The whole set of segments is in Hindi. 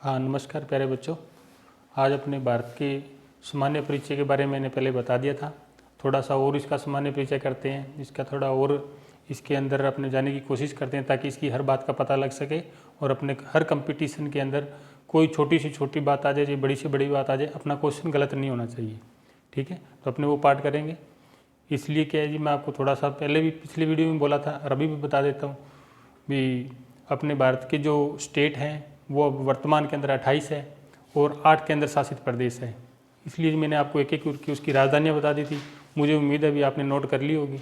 हाँ, नमस्कार प्यारे बच्चों। आज अपने भारत के सामान्य परिचय के बारे में मैंने पहले बता दिया था। थोड़ा सा और इसका सामान्य परिचय करते हैं, इसका थोड़ा और इसके अंदर अपने जाने की कोशिश करते हैं ताकि इसकी हर बात का पता लग सके और अपने हर कंपटीशन के अंदर कोई छोटी से छोटी बात आ जाए, बड़ी से बड़ी बात आ जाए, अपना क्वेश्चन गलत नहीं होना चाहिए। ठीक है, तो अपने वो पार्ट करेंगे। इसलिए क्या है जी, मैं आपको थोड़ा सा पहले भी पिछले वीडियो में बोला था और अभी भी बता देता हूँ भी अपने भारत के जो स्टेट हैं वो वर्तमान के अंदर 28 है और 8 केंद्र शासित प्रदेश है। इसलिए मैंने आपको एक एक की उसकी राजधानियाँ बता दी थी। मुझे उम्मीद है अभी आपने नोट कर ली होगी।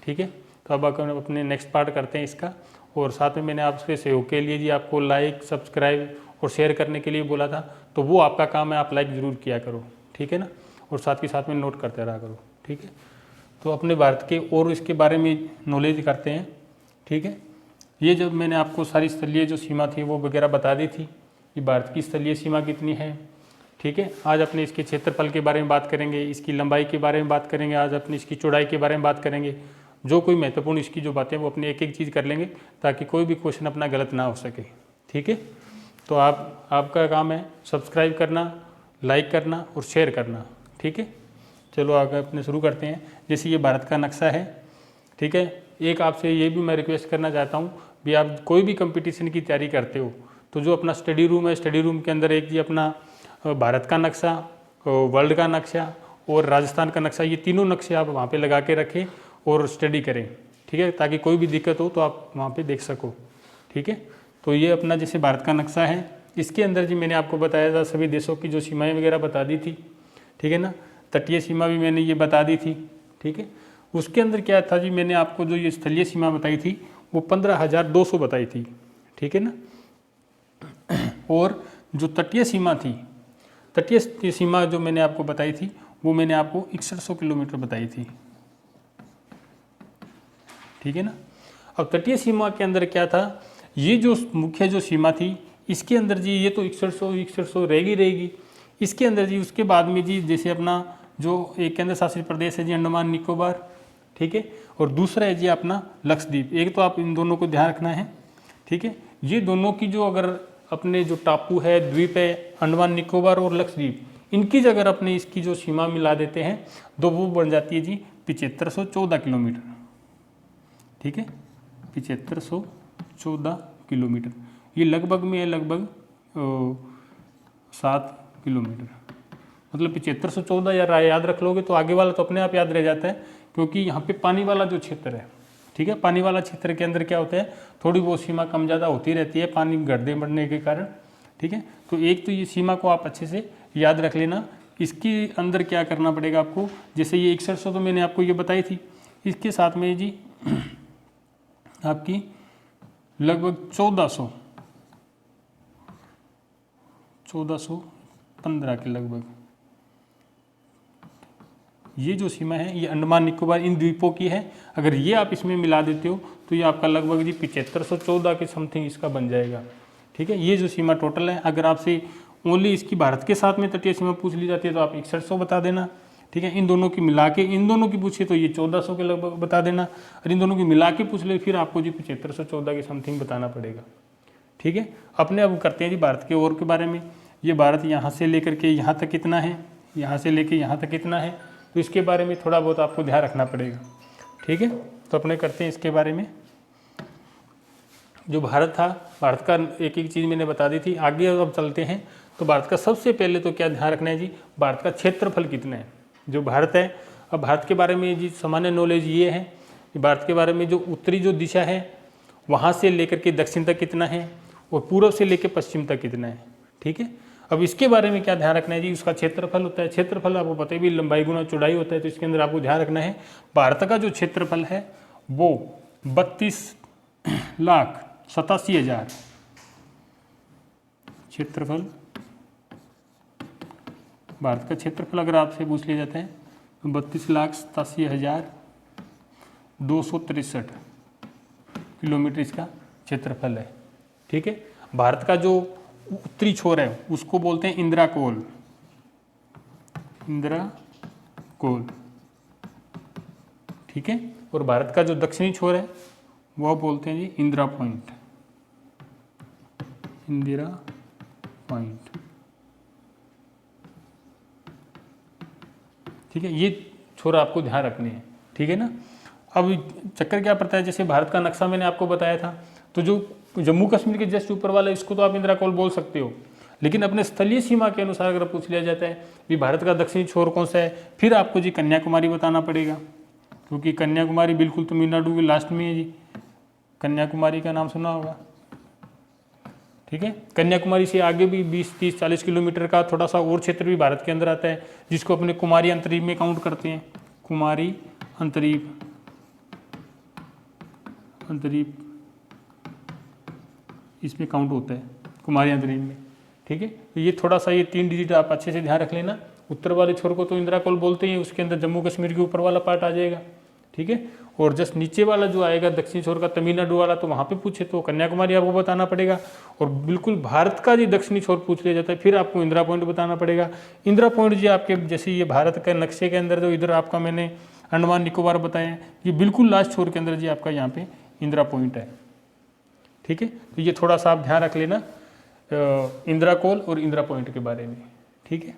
ठीक है, तो अब अपने नेक्स्ट पार्ट करते हैं इसका। और साथ में मैंने आपसे सहयोग के लिए जी आपको लाइक, सब्सक्राइब और शेयर करने के लिए बोला था, तो वो आपका काम है, आप लाइक ज़रूर किया करो। ठीक है ना, और साथ के साथ में नोट करते रहा करो। ठीक है, तो अपने भारत के और इसके बारे में नॉलेज करते हैं। ठीक है, ये जब मैंने आपको सारी स्थलीय जो सीमा थी वो वगैरह बता दी थी कि भारत की स्थलीय सीमा कितनी है। ठीक है, आज अपने इसके क्षेत्रफल के बारे में बात करेंगे, इसकी लंबाई के बारे में बात करेंगे, आज अपनी इसकी चौड़ाई के बारे में बात करेंगे। जो कोई महत्वपूर्ण इसकी जो बातें वो अपनी एक एक चीज़ कर लेंगे ताकि कोई भी क्वेश्चन अपना गलत ना हो सके। ठीक है, तो आपका काम है सब्सक्राइब करना, लाइक करना और शेयर करना। ठीक है, चलो आगे अपने शुरू करते हैं। जैसे ये भारत का नक्शा है। ठीक है, एक आपसे ये भी मैं रिक्वेस्ट करना चाहता हूँ भी आप कोई भी कंपटीशन की तैयारी करते हो तो जो अपना स्टडी रूम है, स्टडी रूम के अंदर एक जी अपना भारत का नक्शा, वर्ल्ड का नक्शा और राजस्थान का नक्शा, ये तीनों नक्शे आप वहाँ पे लगा के रखें और स्टडी करें। ठीक है, ताकि कोई भी दिक्कत हो तो आप वहाँ पे देख सको। ठीक है, तो ये अपना जैसे भारत का नक्शा है, इसके अंदर जी मैंने आपको बताया था सभी देशों की जो सीमाएँ वगैरह बता दी थी। ठीक है ना, तटीय सीमा भी मैंने ये बता दी थी। ठीक है, उसके अंदर क्या था जी, मैंने आपको जो ये स्थलीय सीमा बताई थी वो 15,200 बताई थी। ठीक है ना, और जो तटीय सीमा थी, तटीय सीमा जो मैंने आपको बताई थी वो मैंने आपको 6100 किलोमीटर बताई थी। ठीक है ना, अब तटीय सीमा के अंदर क्या था, ये जो मुख्य जो सीमा थी इसके अंदर जी ये तो 6100 रहेगी। इसके अंदर जी उसके बाद में जी जैसे अपना जो एक केंद्र शासित प्रदेश है जी अंडमान निकोबार। ठीक है, और दूसरा है जी अपना लक्षद्वीप। एक तो आप इन दोनों को ध्यान रखना है। ठीक है, ये दोनों की जो अगर अपने जो टापू है, द्वीप है, अंडमान निकोबार और लक्षद्वीप, इनकी अगर अपने इसकी जो सीमा मिला देते हैं तो वो बन जाती है जी 7514 किलोमीटर। ठीक है, 7514 किलोमीटर, ये लगभग में है लगभग 7 किलोमीटर। मतलब 7514 याद रख लोगे तो आगे वाला तो अपने आप याद रह जाता है, क्योंकि यहाँ पे पानी वाला जो क्षेत्र है, ठीक है, पानी वाला क्षेत्र के अंदर क्या होता है, थोड़ी बहुत सीमा कम ज़्यादा होती रहती है पानी गड्ढे बढ़ने के कारण। ठीक है, तो एक तो ये सीमा को आप अच्छे से याद रख लेना। इसके अंदर क्या करना पड़ेगा आपको, जैसे ये 6100 तो मैंने आपको ये बताई थी, इसके साथ में जी आपकी लगभग 1415 के लगभग ये जो सीमा है ये अंडमान निकोबार इन द्वीपों की है। अगर ये आप इसमें मिला देते हो तो ये आपका लगभग जी 7514 के समथिंग इसका बन जाएगा। ठीक है, ये जो सीमा टोटल है, अगर आपसे ओनली इसकी भारत के साथ में तटीय सीमा पूछ ली जाती है तो आप 6100 बता देना। ठीक है, इन दोनों की मिला के इन दोनों की पूछे तो ये 1400 के लगभग बता देना, और इन दोनों की मिला के पूछ ले फिर आपको जी 7514 के समथिंग बताना पड़ेगा। ठीक है, अपने अब करते हैं जी भारत के और के बारे में। ये भारत यहाँ से लेकर के यहाँ तक कितना है, यहाँ से लेके यहाँ तक कितना है, तो इसके बारे में थोड़ा बहुत आपको ध्यान रखना पड़ेगा। ठीक है, तो अपने करते हैं इसके बारे में। जो भारत था, भारत का एक एक चीज़ मैंने बता दी थी। आगे अब चलते हैं तो भारत का सबसे पहले तो क्या ध्यान रखना है जी, भारत का क्षेत्रफल कितना है। जो भारत है, अब भारत के बारे में जी सामान्य नॉलेज ये है कि भारत के बारे में जो उत्तरी जो दिशा है वहाँ से लेकर के दक्षिण तक कितना है और पूर्व से लेकर पश्चिम तक कितना है। ठीक है, अब इसके बारे में क्या ध्यान रखना है जी, उसका क्षेत्रफल होता है। क्षेत्रफल आपको पता है भी लंबाई गुना चौड़ाई होता है, तो इसके अंदर आपको ध्यान रखना है भारत का जो क्षेत्रफल है वो 32,87,000 क्षेत्रफल। भारत का क्षेत्रफल अगर आपसे पूछ लिया जाता है तो 32,87,263 किलोमीटर इसका क्षेत्रफल है। ठीक है, भारत का जो उत्तरी छोर है उसको बोलते हैं इंदिरा कोल। ठीक है, और भारत का जो दक्षिणी छोर है वह बोलते हैं जी इंदिरा पॉइंट। पॉइंट। ठीक है, ये छोरा आपको ध्यान रखने हैं। ठीक है ना। अब चक्कर क्या पड़ता है, जैसे भारत का नक्शा मैंने आपको बताया था, तो जो जम्मू कश्मीर के जस्ट ऊपर वाला इसको तो आप इंदिरा कॉल बोल सकते हो, लेकिन अपने स्थलीय सीमा के अनुसार अगर पूछ लिया जाता है कि भारत का दक्षिणी छोर कौन सा है, फिर आपको जी कन्याकुमारी बताना पड़ेगा, क्योंकि कन्याकुमारी बिल्कुल तमिलनाडु के लास्ट में है जी। कन्याकुमारी का नाम सुना होगा। ठीक है, कन्याकुमारी से आगे भी 20, 30, 40 किलोमीटर का थोड़ा सा और क्षेत्र भी भारत के अंदर आता है, जिसको अपने कुमारी अंतरीप में काउंट करते हैं। कुमारी अंतरीप, अंतरीप इसमें काउंट होता है, कुमारी अंतरीप में। ठीक है, तो ये थोड़ा सा ये 3 डिजिट आप अच्छे से ध्यान रख लेना। उत्तर वाले छोर को तो इंदिरा कॉल बोलते हैं, उसके अंदर जम्मू कश्मीर के ऊपर वाला पार्ट आ जाएगा। ठीक है, और जस्ट नीचे वाला जो आएगा दक्षिणी छोर का तमिलनाडु वाला, तो वहाँ पे पूछे तो कन्याकुमारी आपको बताना पड़ेगा। और बिल्कुल भारत का जी दक्षिणी छोर पूछ लिया जाता है, फिर आपको इंदिरा पॉइंट बताना पड़ेगा। इंदिरा पॉइंट जी आपके जैसे ये भारत के नक्शे के अंदर जो इधर आपका मैंने अंडमान निकोबार बताया, ये बिल्कुल लास्ट छोर के अंदर जी आपका यहाँ पे इंदिरा पॉइंट है। ठीक है, तो ये थोड़ा सा आप ध्यान रख लेना इंदिरा कॉल और इंदिरा पॉइंट के बारे में। ठीक है,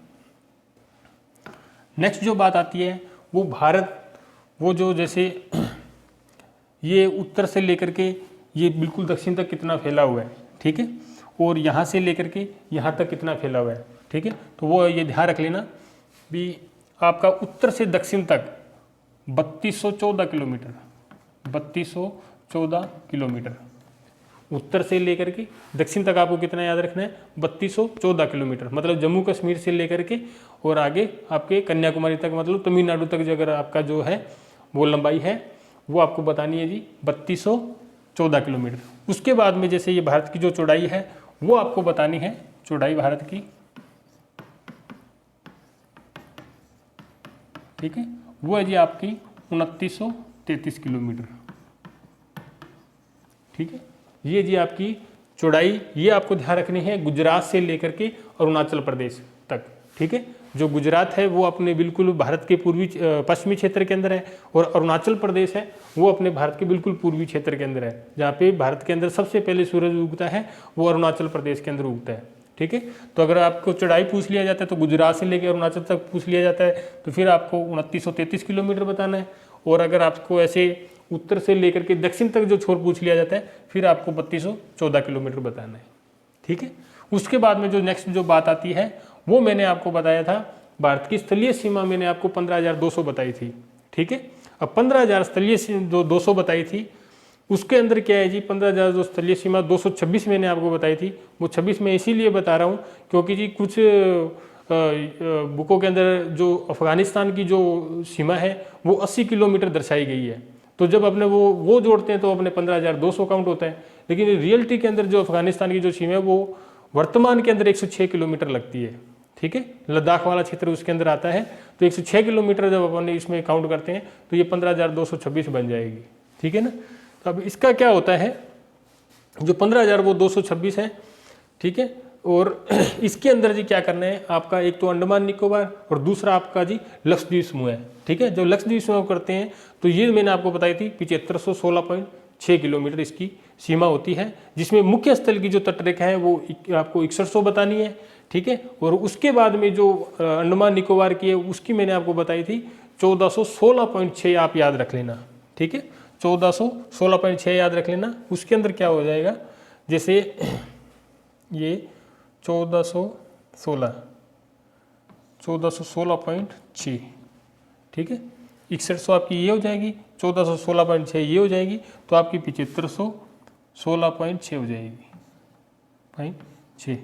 नेक्स्ट जो बात आती है वो भारत, वो जो जैसे ये उत्तर से लेकर के ये बिल्कुल दक्षिण तक कितना फैला हुआ है। ठीक है, और यहाँ से लेकर के यहाँ तक कितना फैला हुआ है। ठीक है, तो वो ये ध्यान रख लेना भी आपका उत्तर से दक्षिण तक 3214 किलोमीटर, 3214 किलोमीटर उत्तर से लेकर के दक्षिण तक आपको कितना याद रखना है, 3214 किलोमीटर। मतलब जम्मू कश्मीर से लेकर के और आगे आपके कन्याकुमारी तक, मतलब तमिलनाडु तक जो अगर आपका जो है वो लंबाई है, वो आपको बतानी है जी 3214 किलोमीटर। उसके बाद में जैसे ये भारत की जो चौड़ाई है वो आपको बतानी है, चौड़ाई भारत की। ठीक है, वो है जी आपकी 2933 किलोमीटर। ठीक है, ये जी आपकी चौड़ाई, ये आपको ध्यान रखनी है गुजरात से लेकर के अरुणाचल प्रदेश तक। ठीक है, जो गुजरात है वो अपने बिल्कुल भारत के पूर्वी पश्चिमी क्षेत्र के अंदर है, और अरुणाचल प्रदेश है वो अपने भारत के बिल्कुल पूर्वी क्षेत्र के अंदर है। जहाँ पे भारत के अंदर सबसे पहले सूरज उगता है वो अरुणाचल प्रदेश के अंदर उगता है। ठीक है, तो अगर आपको चौड़ाई पूछ लिया जाता है तो गुजरात से लेकर अरुणाचल तक पूछ लिया जाता है, तो फिर आपको 2933 किलोमीटर बताना है। और अगर आपको ऐसे उत्तर से लेकर के दक्षिण तक जो छोर पूछ लिया जाता है, फिर आपको 3214 किलोमीटर बताना है। ठीक है, उसके बाद में जो नेक्स्ट जो बात आती है वो मैंने आपको बताया था, भारत की स्थलीय सीमा मैंने आपको 15,200 बताई थी। ठीक है, अब 15,000 स्थलीय जो 200 बताई थी, उसके अंदर क्या है जी 15,000 जो स्थलीय सीमा 226 मैंने आपको बताई थी, वो 26 मैं इसीलिए बता रहा हूँ क्योंकि जी कुछ बुकों के अंदर जो अफगानिस्तान की जो सीमा है वो 80 किलोमीटर दर्शाई गई है। तो जब अपने वो जोड़ते हैं तो अपने 15,200 काउंट होता है, लेकिन रियलिटी के अंदर जो अफगानिस्तान की जो सीमा है वो वर्तमान के अंदर 106 किलोमीटर लगती है। ठीक है, लद्दाख वाला क्षेत्र उसके अंदर आता है, तो 106 किलोमीटर जब अपन इसमें काउंट करते हैं तो ये 15,226 बन जाएगी। ठीक है ना, तो अब इसका क्या होता है, जो 15,000 वो 226 है। ठीक है, और इसके अंदर जी क्या करना है आपका, एक तो अंडमान निकोबार और दूसरा आपका जी लक्षद्वीप समूह है। ठीक है, जो लक्षद्वीप समूह करते हैं तो ये मैंने आपको बताई थी 7516.6 किलोमीटर इसकी सीमा होती है, जिसमें मुख्य स्थल की जो तटरेखा है वो आपको 6100 बतानी है। ठीक है, और उसके बाद में जो अंडमान निकोबार की है उसकी मैंने आपको बताई थी 1416.6, आप याद रख लेना। ठीक है, 1416.6 याद रख लेना। उसके अंदर क्या हो जाएगा, जैसे ये 1416.6। ठीक है, 6100 आपकी ये हो जाएगी, 1416.6 ये हो जाएगी, तो आपकी 7516.6 हो जाएगी, 6।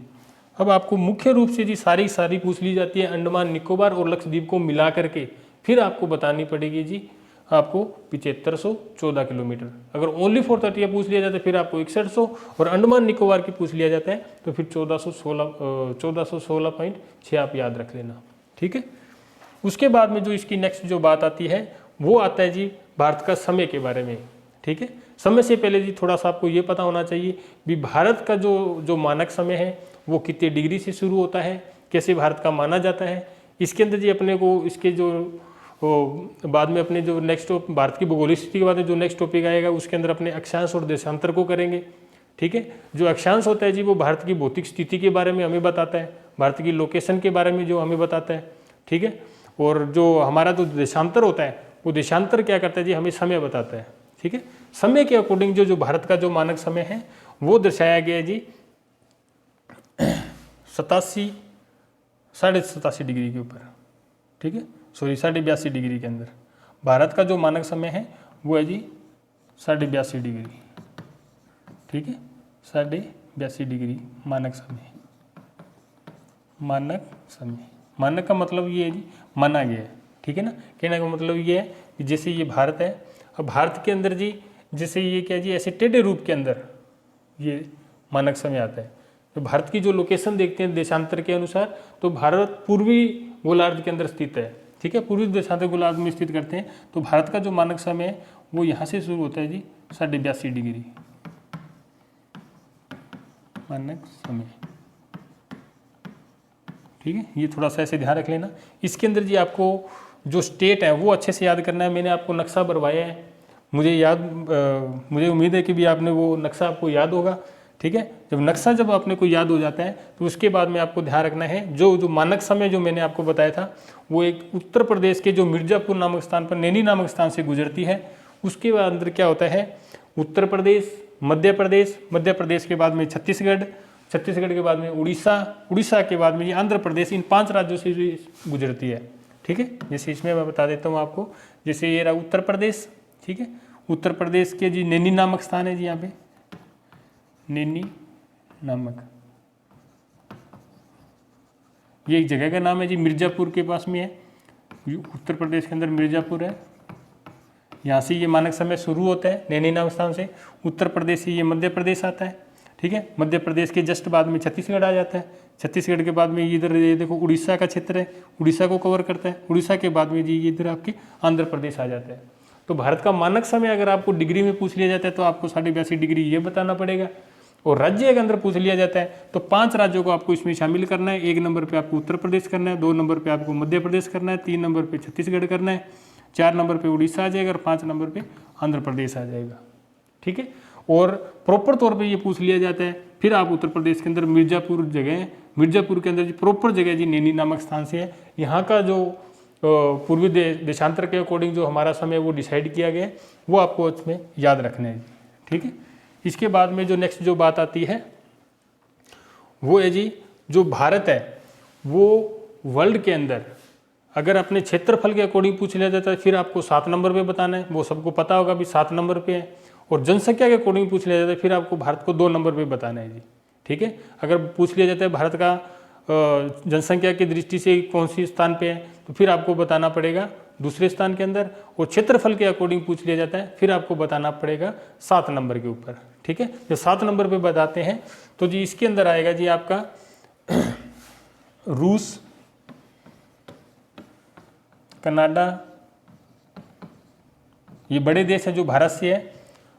अब आपको मुख्य रूप से जी सारी पूछ ली जाती है अंडमान निकोबार और लक्षद्वीप को मिला करके, फिर आपको बतानी पड़ेगी जी आपको 7514 किलोमीटर। अगर ओनली फॉर 30 पूछ लिया जाता है फिर आपको 6100, और अंडमान निकोबार की पूछ लिया जाता है तो फिर 1416.6 आप याद रख लेना। ठीक है, उसके बाद में जो इसकी नेक्स्ट जो बात आती है वो आता है जी भारत का समय के बारे में। ठीक है, समय से पहले जी थोड़ा सा आपको ये पता होना चाहिए भी भारत का जो मानक समय है वो कितने डिग्री से शुरू होता है, कैसे भारत का माना जाता है। इसके अंदर जी अपने को इसके जो बाद में अपने जो नेक्स्ट भारत की भूगोलिक स्थिति के बाद जो नेक्स्ट टॉपिक आएगा उसके अंदर अपने अक्षांश और देशांतर को करेंगे। ठीक है। जो अक्षांश होता है जी वो भारत की भौतिक स्थिति के बारे में हमें बताता है, भारत की लोकेशन के बारे में जो हमें बताता है, ठीक है। और जो हमारा जो देशांतर होता है वो देशांतर क्या करता है जी, हमें समय बताता है, ठीक है। समय के अकॉर्डिंग जो भारत का जो मानक समय है वो दर्शाया गया है जी 87.87 डिग्री के ऊपर, ठीक है, सॉरी 82.5 डिग्री के अंदर। भारत का जो मानक समय है वो है जी 82.5 डिग्री, ठीक है, 82.5 डिग्री मानक समय। मानक समय, मानक का मतलब ये है जी माना गया है, ठीक है ना। कहने का मतलब ये है कि जैसे ये भारत है, अब भारत के अंदर जी जैसे ये क्या जी ऐसे टेढ़े रूप के अंदर ये मानक समय आता है। तो भारत की जो लोकेशन देखते हैं देशांतर के अनुसार, तो भारत पूर्वी गोलार्ध के अंदर स्थित है, ठीक है, पूर्वी देशांतर गोलार्ध में स्थित करते हैं। तो भारत का जो मानक समय है वो यहाँ से शुरू होता है जी 82.5 डिग्री मानक समय, ठीक है। ये थोड़ा सा ऐसे ध्यान रख लेना। इसके अंदर जी आपको जो स्टेट है वो अच्छे से याद करना है। मैंने आपको नक्शा बनवाया है, मुझे उम्मीद है कि भी आपने वो नक्शा आपको याद होगा, ठीक है। जब नक्शा जब आपने को याद हो जाता है तो उसके बाद में आपको ध्यान रखना है जो मानक समय जो मैंने आपको बताया था वो एक उत्तर प्रदेश के जो मिर्जापुर नामक स्थान पर नैनी नामक स्थान से गुजरती है। उसके बाद अंदर क्या होता है उत्तर प्रदेश, मध्य प्रदेश के बाद में छत्तीसगढ़ के बाद में उड़ीसा के बाद में ये आंध्र प्रदेश, इन 5 राज्यों से गुजरती है, ठीक है। जैसे इसमें मैं बता देता हूँ आपको, जैसे ये रहा उत्तर प्रदेश, ठीक है। उत्तर प्रदेश के जी नैनी नामक स्थान है जी, यहाँ पे नैनी नामक ये एक जगह का नाम है जी, मिर्जापुर के पास में है, उत्तर प्रदेश के अंदर मिर्जापुर है। यहाँ से ये मानक समय शुरू होता है नैनी नामक स्थान से। उत्तर प्रदेश से ये मध्य प्रदेश आता है, ठीक है। मध्य प्रदेश के जस्ट बाद में छत्तीसगढ़ आ जाता है। छत्तीसगढ़ के बाद में इधर ये देखो उड़ीसा का क्षेत्र है, उड़ीसा को कवर करता है। उड़ीसा के बाद में जी इधर आपके आंध्र प्रदेश आ जाता है। तो भारत का मानक समय अगर आपको डिग्री में पूछ लिया जाता है तो आपको 82.5 डिग्री ये बताना पड़ेगा। और राज्य के अंदर पूछ लिया जाता है तो 5 राज्यों को आपको इसमें शामिल करना है। 1 नंबर पे आपको उत्तर प्रदेश करना है, 2 नंबर पे आपको मध्य प्रदेश करना है, 3 नंबर पे छत्तीसगढ़ करना है, 4 नंबर पे उड़ीसा आ जाएगा और 5 नंबर पे आंध्र प्रदेश आ जाएगा, ठीक है। और प्रॉपर तौर पे ये पूछ लिया जाता है। फिर आप उत्तर प्रदेश के अंदर मिर्जापुर जगह है, मिर्जापुर के अंदर जी प्रॉपर जगह जी नैनी नामक स्थान से है। यहाँ का जो पूर्वी देशांतर के अकॉर्डिंग जो हमारा समय वो डिसाइड किया गया है वो आपको इसमें याद रखना है, ठीक है। इसके बाद में जो नेक्स्ट जो बात आती है वो है जी जो भारत है वो वर्ल्ड के अंदर अगर अपने क्षेत्रफल के अकॉर्डिंग पूछ लिया जाता है फिर आपको 7 नंबर पे बताना है, वो सबको पता होगा भी 7 नंबर पे है। और जनसंख्या के अकॉर्डिंग पूछ लिया जाता है फिर आपको भारत को 2 नंबर पे बताना है जी, ठीक है। अगर पूछ लिया जाता है भारत का जनसंख्या की दृष्टि से कौन सी स्थान पे है तो फिर आपको बताना पड़ेगा दूसरे स्थान के अंदर। और क्षेत्रफल के अकॉर्डिंग पूछ लिया जाता है फिर आपको बताना पड़ेगा 7 नंबर के ऊपर, ठीक है। जब 7 नंबर पे बताते हैं तो जी इसके अंदर आएगा जी आपका रूस, कनाडा, ये बड़े देश हैं जो भारत से है।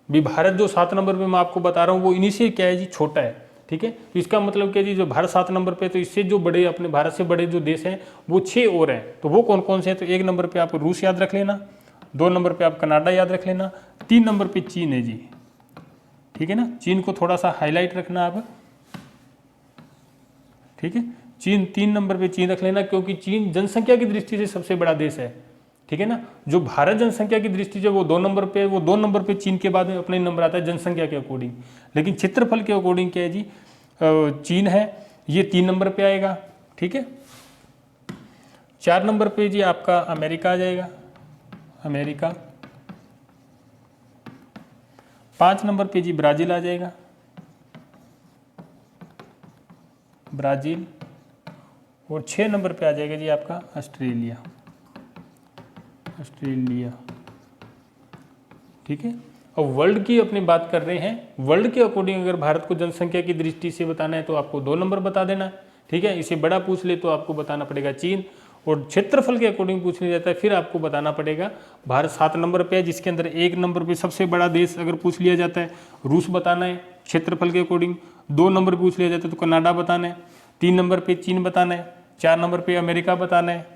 भी भारत जो 7 नंबर पे मैं आपको बता रहा हूँ वो इन्हीं से क्या है जी छोटा है, ठीक है। तो इसका मतलब क्या जी जो भारत 7 नंबर पे तो इससे जो बड़े अपने भारत से बड़े जो देश हैं वो 6 और हैं। तो वो कौन कौन से हैं तो 1 नंबर पे आप रूस याद रख लेना, 2 नंबर पे आप कनाडा याद रख लेना, 3 नंबर पे चीन है जी, ठीक है ना। चीन को थोड़ा सा हाईलाइट रखना आप, ठीक है। चीन 3 नंबर पे चीन रख लेना क्योंकि चीन जनसंख्या की दृष्टि से सबसे बड़ा देश है, ठीक है ना। जो भारत जनसंख्या की दृष्टि से वो 2 नंबर पे, वो 2 नंबर पे चीन के बाद में अपने नंबर आता है जनसंख्या के अकॉर्डिंग। लेकिन क्षेत्रफल के अकॉर्डिंग क्या है जी चीन है ये 3 नंबर पे आएगा, ठीक है। 4 नंबर पे जी आपका अमेरिका आ जाएगा, अमेरिका। 5 नंबर पे जी ब्राजील आ जाएगा, ब्राजील। और 6 नंबर पे आ जाएगा जी आपका ऑस्ट्रेलिया, ऑस्ट्रेलिया, ठीक है। अब वर्ल्ड की अपनी बात कर रहे हैं, वर्ल्ड के अकॉर्डिंग अगर भारत को जनसंख्या की दृष्टि से बताना है तो आपको 2 नंबर बता देना है, ठीक है। इसे बड़ा पूछ ले तो आपको बताना पड़ेगा चीन। और क्षेत्रफल के अकॉर्डिंग पूछ लिया जाता है फिर आपको बताना पड़ेगा भारत 7 नंबर पे है, जिसके अंदर 1 नंबर पे सबसे बड़ा देश अगर पूछ लिया जाता है रूस बताना है क्षेत्रफल के अकॉर्डिंग। 2 नंबर पूछ लिया जाता है तो कनाडा बताना है, 3 नंबर पे चीन बताना है, 4 नंबर पे अमेरिका बताना है,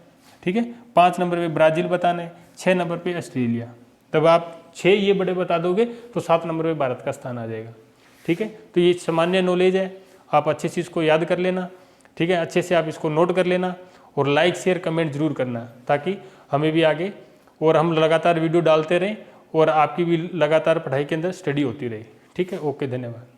ठीक है। 5 नंबर पे ब्राजील बताना है, 6 नंबर पे ऑस्ट्रेलिया। तब आप 6 ये बड़े बता दोगे तो 7 नंबर पे भारत का स्थान आ जाएगा। ठीक है। तो ये सामान्य नॉलेज है, आप अच्छे से इसको याद कर लेना, ठीक है, अच्छे से आप इसको नोट कर लेना और लाइक शेयर कमेंट जरूर करना, ताकि हमें भी आगे और हम लगातार वीडियो डालते रहें और आपकी भी लगातार पढ़ाई के अंदर स्टडी होती रहे। ठीक है, ओके, धन्यवाद।